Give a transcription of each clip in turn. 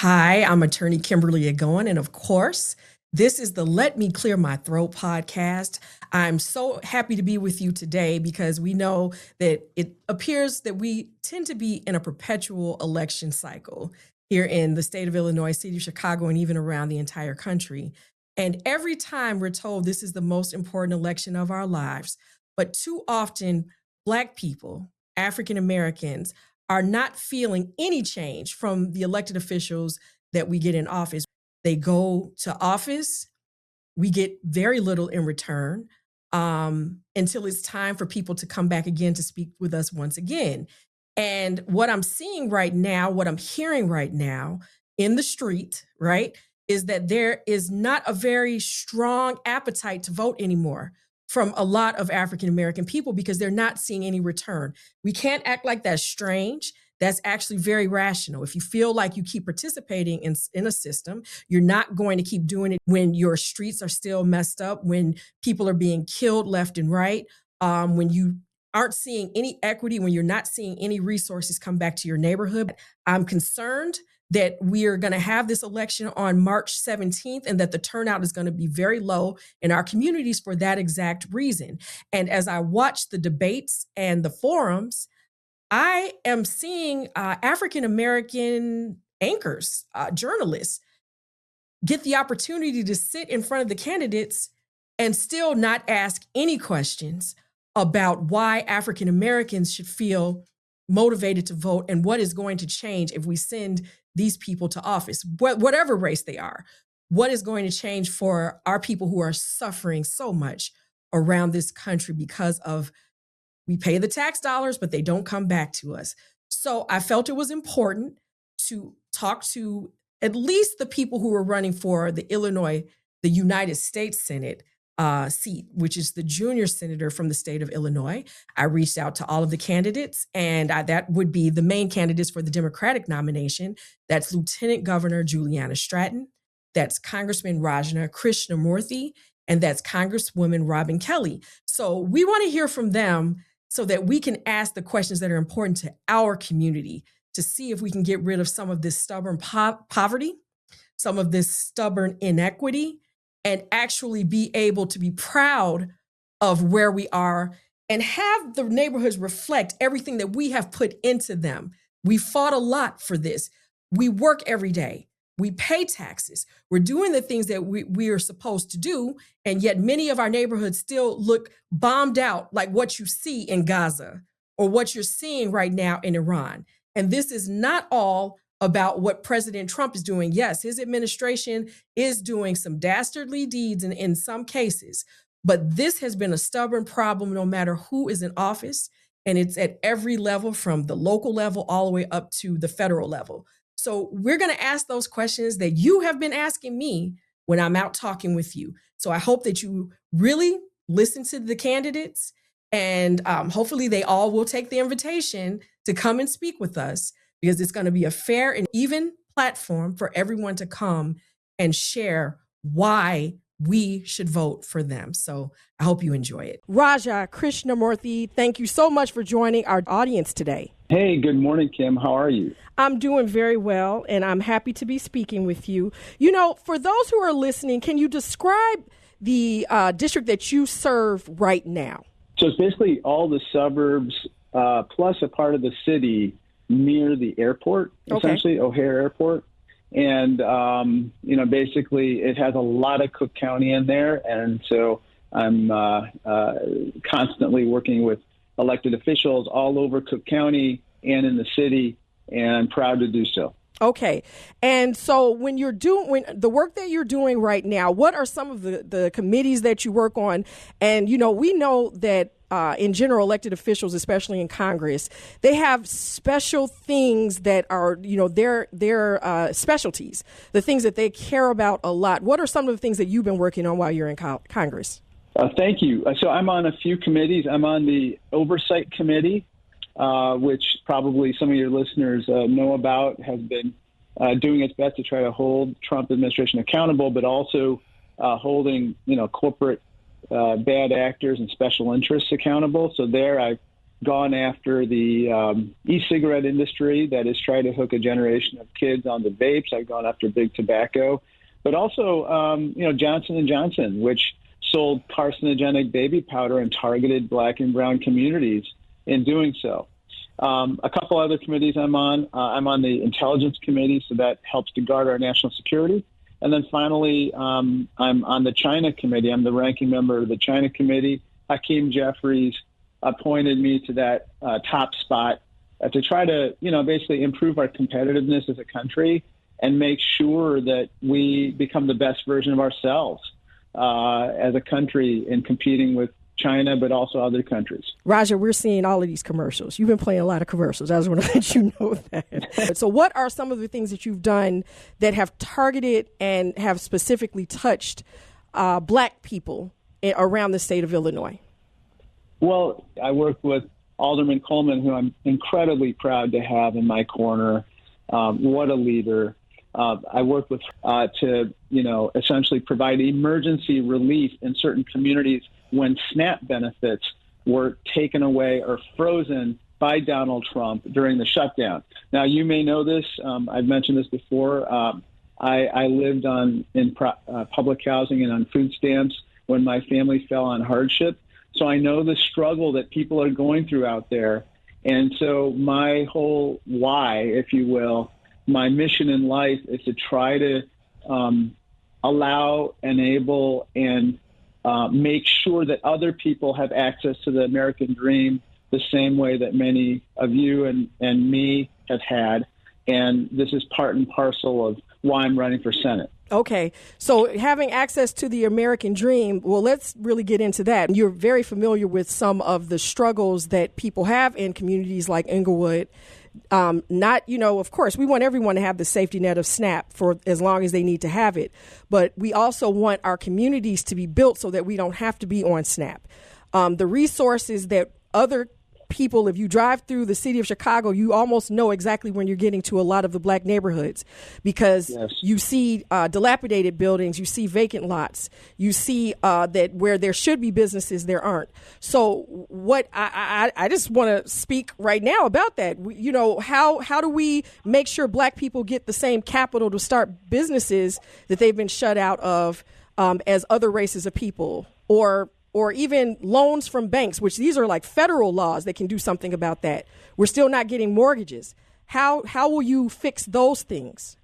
Hi, I'm attorney Kimberly Agoin, and of course, this is the Let Me Clear My Throat podcast. I'm so happy to be with you today because we know that it appears that we tend to be in a perpetual election cycle here in the state of Illinois, city of Chicago, and even around the entire country. And every time we're told this is the most important election of our lives, but too often, Black people, African Americans, are not feeling any change from the elected officials that we get in office. They go to office, we get very little in return until it's time for people to come back again to speak with us once again. And what I'm seeing right now, what I'm hearing right now in the street, right, is that there is not a very strong appetite to vote anymore from a lot of African American people because they're not seeing any return. We can't act like that's strange. That's actually very rational. If you feel like you keep participating in a system, you're not going to keep doing it when your streets are still messed up, when people are being killed left and right, when you aren't seeing any equity, when you're not seeing any resources come back to your neighborhood. I'm concerned that we are going to have this election on March 17th and that the turnout is going to be very low in our communities for that exact reason. And as I watch the debates and the forums, I am seeing African American anchors, journalists, get the opportunity to sit in front of the candidates and still not ask any questions about why African Americans should feel motivated to vote and what is going to change if we send these people to office, whatever race they are. What is going to change for our people who are suffering so much around this country because of we pay the tax dollars, but they don't come back to us. So I felt it was important to talk to at least the people who were running for the United States Senate seat, which is the junior senator from the state of Illinois. I reached out to all of the candidates, and that would be the main candidates for the Democratic nomination. That's Lieutenant Governor Juliana Stratton, that's Congressman Raja Krishnamoorthi, and that's Congresswoman Robin Kelly. So we want to hear from them so that we can ask the questions that are important to our community to see if we can get rid of some of this stubborn poverty, some of this stubborn inequity, and actually be able to be proud of where we are and have the neighborhoods reflect everything that we have put into them. We fought a lot for this. We work every day. We pay taxes. We're doing the things that we are supposed to do. And yet many of our neighborhoods still look bombed out like what you see in Gaza or what you're seeing right now in Iran. And this is not all about what President Trump is doing. Yes, his administration is doing some dastardly deeds in some cases, but this has been a stubborn problem no matter who is in office. And it's at every level from the local level all the way up to the federal level. So we're going to ask those questions that you have been asking me when I'm out talking with you. So I hope that you really listen to the candidates and hopefully they all will take the invitation to come and speak with us because it's going to be a fair and even platform for everyone to come and share why we should vote for them. So I hope you enjoy it. Raja Krishnamoorthi, thank you so much for joining our audience today. Hey, good morning, Kim. How are you? I'm doing very well, and I'm happy to be speaking with you. You know, for those who are listening, can you describe the district that you serve right now? So it's basically all the suburbs plus a part of the city near the airport, essentially, O'Hare Airport. And, basically it has a lot of Cook County in there. And so I'm constantly working with elected officials all over Cook County and in the city, and I'm proud to do so. Okay. And so when the work that you're doing right now, what are some of the committees that you work on? And, we know that in general, elected officials, especially in Congress, they have special things that are, their specialties, the things that they care about a lot. What are some of the things that you've been working on while you're in Congress? Thank you. So I'm on a few committees. I'm on the Oversight Committee, which probably some of your listeners know about, has been doing its best to try to hold Trump administration accountable, but also holding, corporate bad actors and special interests accountable. So there I've gone after the e-cigarette industry that is trying to hook a generation of kids onto vapes. I've gone after big tobacco, but also, Johnson & Johnson, which sold carcinogenic baby powder and targeted Black and brown communities in doing so. A couple other committees I'm on. I'm on the Intelligence Committee, so that helps to guard our national security. And then finally, I'm on the China Committee. I'm the ranking member of the China Committee. Hakeem Jeffries appointed me to that top spot to try to, basically improve our competitiveness as a country and make sure that we become the best version of ourselves as a country in competing with China, but also other countries. Raja, we're seeing all of these commercials. You've been playing a lot of commercials. I just want to let you know that. So what are some of the things that you've done that have targeted and have specifically touched Black people around the state of Illinois? Well, I work with Alderman Coleman, who I'm incredibly proud to have in my corner. What a leader. I work with to, essentially provide emergency relief in certain communities when SNAP benefits were taken away or frozen by Donald Trump during the shutdown. Now, you may know this. I've mentioned this before. I lived in public housing and on food stamps when my family fell on hardship. So I know the struggle that people are going through out there. And so my whole why, if you will, my mission in life is to try to allow, enable, and make sure that other people have access to the American dream the same way that many of you and me have had. And this is part and parcel of why I'm running for Senate. Okay. So having access to the American dream, well, let's really get into that. You're very familiar with some of the struggles that people have in communities like Inglewood. Of course, we want everyone to have the safety net of SNAP for as long as they need to have it. But we also want our communities to be built so that we don't have to be on SNAP. The resources that other people, if you drive through the city of Chicago, you almost know exactly when you're getting to a lot of the Black neighborhoods because you see dilapidated buildings, you see vacant lots, you see that where there should be businesses, there aren't. So what I just want to speak right now about that. How do we make sure Black people get the same capital to start businesses that they've been shut out of as other races of people, or even loans from banks, which these are like federal laws that can do something about that. We're still not getting mortgages. How will you fix those things?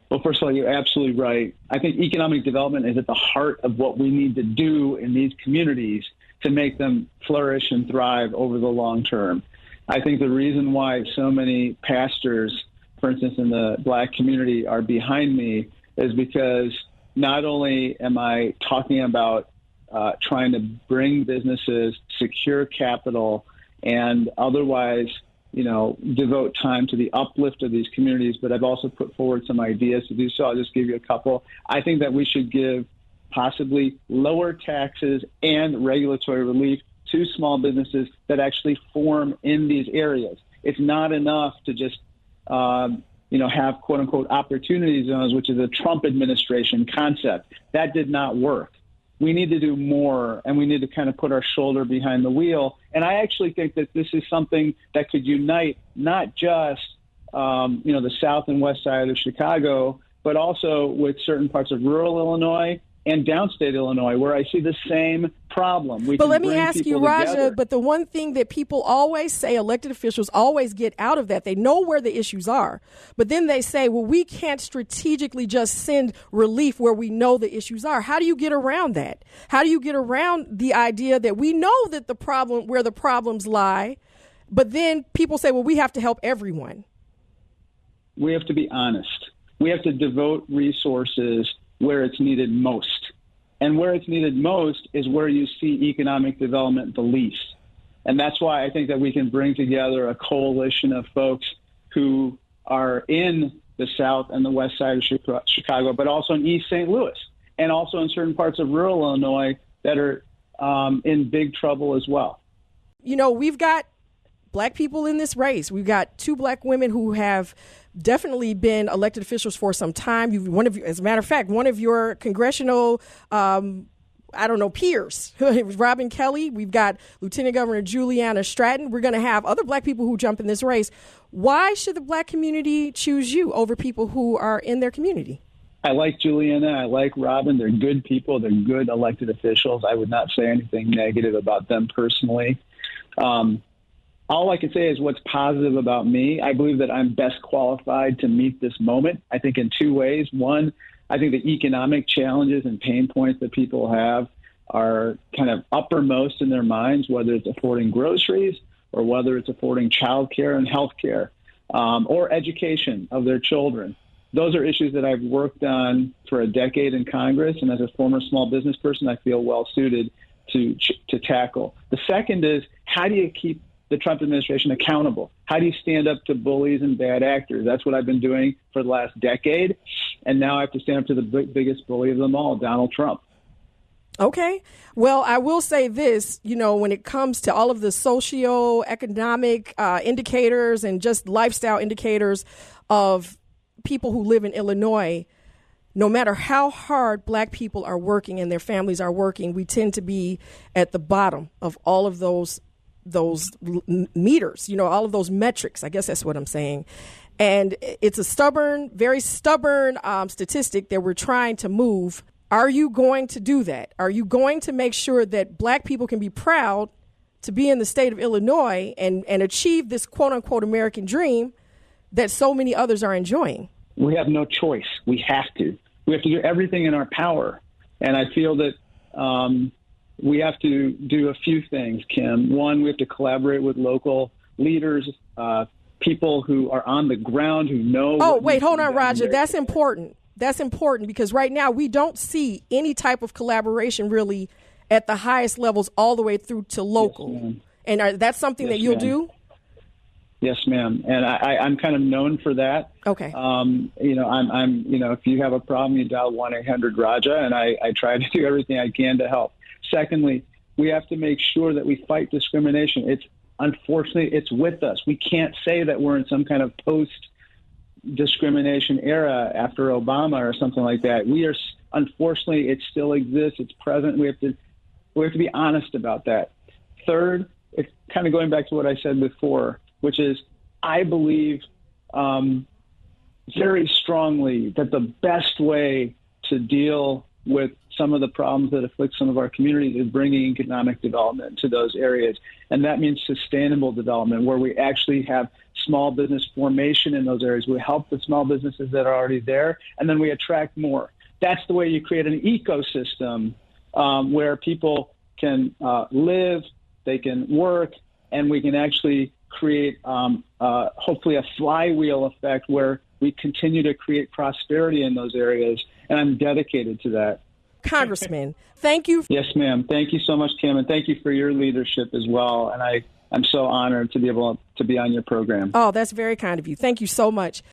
Well, first of all, you're absolutely right. I think economic development is at the heart of what we need to do in these communities to make them flourish and thrive over the long term. I think the reason why so many pastors, for instance, in the Black community are behind me is because not only am I talking about trying to bring businesses, secure capital, and otherwise, devote time to the uplift of these communities. But I've also put forward some ideas to do so. I'll just give you a couple. I think that we should give possibly lower taxes and regulatory relief to small businesses that actually form in these areas. It's not enough to just, have quote unquote opportunity zones, which is a Trump administration concept. That did not work. We need to do more, and we need to kind of put our shoulder behind the wheel. And I actually think that this is something that could unite not just, the south and west side of Chicago, but also with certain parts of rural Illinois and downstate Illinois, where I see the same problem. But let me ask you, Raja, but the one thing that people always say, elected officials always get out of that, they know where the issues are, but then they say, well, we can't strategically just send relief where we know the issues are. How do you get around that? How do you get around the idea that we know that where the problems lie, but then people say, well, we have to help everyone? We have to be honest. We have to devote resources where it's needed most. And where it's needed most is where you see economic development the least. And that's why I think that we can bring together a coalition of folks who are in the south and the west side of Chicago, but also in East St. Louis, and also in certain parts of rural Illinois that are in big trouble as well. We've got Black people in this race. We've got 2 Black women who have definitely been elected officials for some time. As a matter of fact, one of your congressional peers. Robin Kelly, we've got Lieutenant Governor Juliana Stratton. We're going to have other Black people who jump in this race. Why should the Black community choose you over people who are in their community? I like Juliana. I like Robin. They're good people. They're good elected officials. I would not say anything negative about them personally. All I can say is what's positive about me. I believe that I'm best qualified to meet this moment, I think, in two ways. One, I think the economic challenges and pain points that people have are kind of uppermost in their minds, whether it's affording groceries or whether it's affording childcare and health care or education of their children. Those are issues that I've worked on for a decade in Congress, and as a former small business person, I feel well suited to tackle. The second is, how do you keep the Trump administration accountable? How do you stand up to bullies and bad actors? That's what I've been doing for the last decade, and now I have to stand up to the biggest bully of them all, Donald Trump. Okay. Well, I will say this, when it comes to all of the socio-economic indicators and just lifestyle indicators of people who live in Illinois, no matter how hard Black people are working and their families are working, we tend to be at the bottom of all of those meters, all of those metrics. I guess that's what I'm saying. And it's a very stubborn statistic that we're trying to move. Are you going to do that? Are you going to make sure that Black people can be proud to be in the state of Illinois and achieve this quote unquote American dream that so many others are enjoying? We have no choice. We have to do everything in our power. And I feel that we have to do a few things, Kim. One, we have to collaborate with local leaders, people who are on the ground, who know. Oh, wait, hold on, Raja. That's important. That's important because right now we don't see any type of collaboration really at the highest levels all the way through to local. Yes, and that's something that you'll do? Yes, ma'am. And I'm kind of known for that. Okay. I'm if you have a problem, you dial 1-800-RAJA, and I try to do everything I can to help. Secondly, we have to make sure that we fight discrimination. Unfortunately, it's with us. We can't say that we're in some kind of post-discrimination era after Obama or something like that. Unfortunately, it still exists. It's present. We have to be honest about that. Third, it's kind of going back to what I said before, which is I believe very strongly that the best way to deal with some of the problems that afflict some of our communities is bringing economic development to those areas. And that means sustainable development, where we actually have small business formation in those areas. We help the small businesses that are already there, and then we attract more. That's the way you create an ecosystem where people can live, they can work, and we can actually create hopefully a flywheel effect where we continue to create prosperity in those areas. And I'm dedicated to that. Congressman, thank you. Yes, ma'am. Thank you so much, Kim, and thank you for your leadership as well. And I'm so honored to be able to be on your program. Oh, that's very kind of you. Thank you so much.